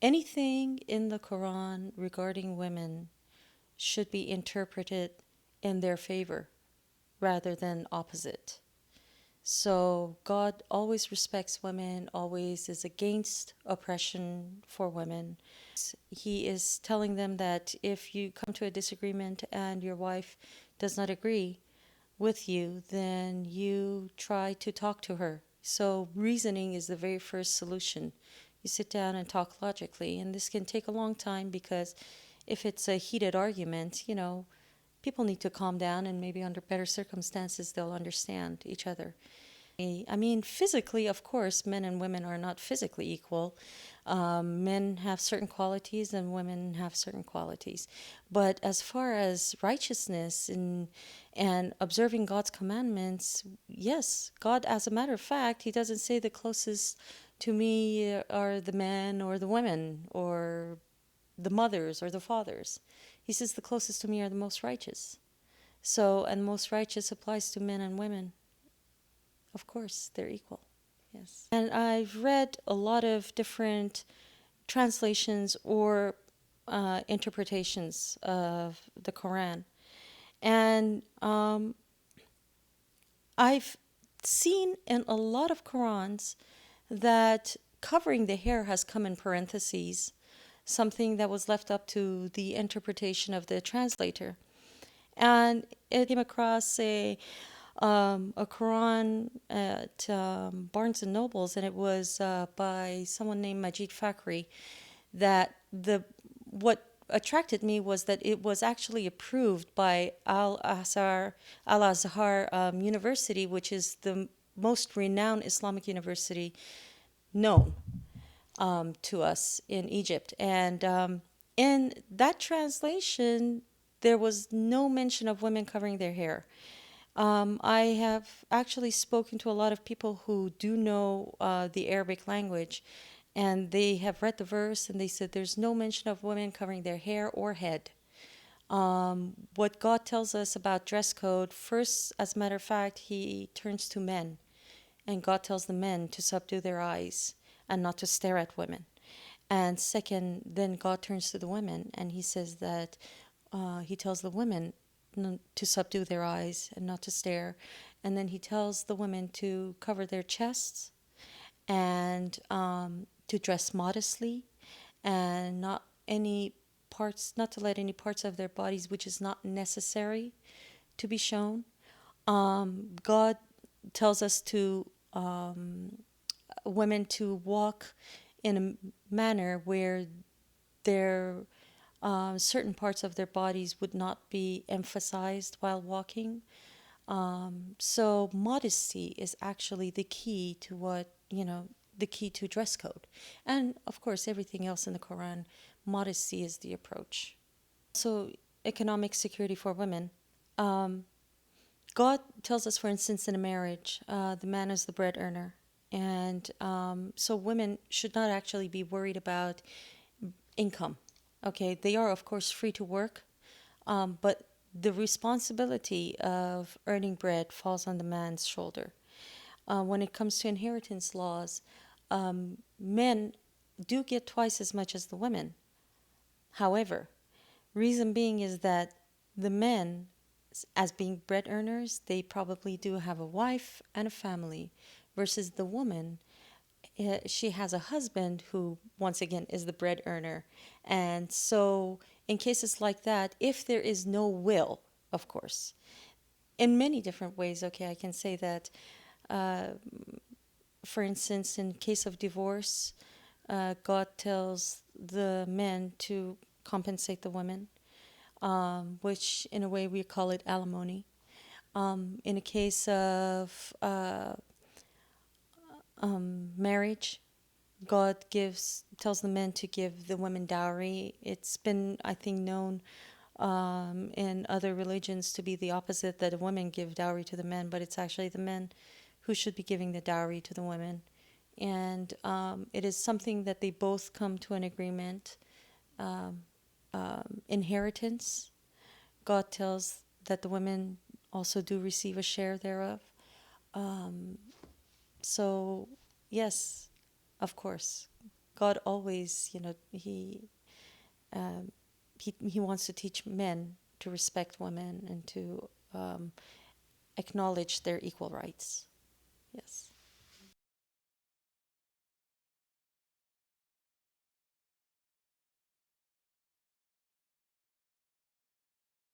anything in the Quran regarding women should be interpreted in their favor rather than opposite. So God always respects women, always is against oppression for women. He is telling them that if you come to a disagreement and your wife does not agree with you, then you try to talk to her. So reasoning is the very first solution. You sit down and talk logically, and this can take a long time because if it's a heated argument, people need to calm down, and maybe under better circumstances they'll understand each other. I mean, physically, of course, men and women are not physically equal. Men have certain qualities and women have certain qualities. But as far as righteousness and observing God's commandments, yes, God, as a matter of fact, He doesn't say the closest to me are the men or the women or the mothers or the fathers. He says the closest to me are the most righteous. So, and most righteous applies to men and women. Of course, they're equal. Yes. And I've read a lot of different translations or interpretations of the Quran. And I've seen in a lot of Qurans that covering the hair has come in parentheses, something that was left up to the interpretation of the translator. And it came across a Quran at Barnes and Nobles, and it was by someone named Majid Fakhri. That the what attracted me was that it was actually approved by Al Azhar University, which is the most renowned Islamic university known to us in Egypt. And in that translation, there was no mention of women covering their hair. I have actually spoken to a lot of people who do know the Arabic language, and they have read the verse and they said there's no mention of women covering their hair or head. What God tells us about dress code, first, as a matter of fact, He turns to men, and God tells the men to subdue their eyes and not to stare at women. And second, then God turns to the women and He says that He tells the women to subdue their eyes and not to stare. And then He tells the women to cover their chests and to dress modestly and not to let any parts of their bodies which is not necessary to be shown. God tells us to women to walk in a manner where their certain parts of their bodies would not be emphasized while walking. So modesty is actually the key to the key to dress code. And of course, everything else in the Quran, modesty is the approach. So, economic security for women. Um, God tells us, for instance, in a marriage, the man is the bread earner. And so women should not actually be worried about income. Okay, they are, of course, free to work, but the responsibility of earning bread falls on the man's shoulder. When it comes to inheritance laws, men do get twice as much as the women. However, reason being is that the men, as being bread earners, they probably do have a wife and a family, versus the woman, she has a husband who, once again, is the bread earner. And so, in cases like that, if there is no will, of course, in many different ways, okay, I can say that, uh, for instance, in case of divorce, God tells the men to compensate the women, which in a way we call it alimony. In a case of marriage, God tells the men to give the women dowry. It's been, I think, known in other religions to be the opposite, that the women give dowry to the men, but it's actually the men who should be giving the dowry to the women. And it is something that they both come to an agreement. Um, Inheritance, God tells that the women also do receive a share thereof. Um, so, yes, of course. God always, um, he wants to teach men to respect women and to acknowledge their equal rights. Yes.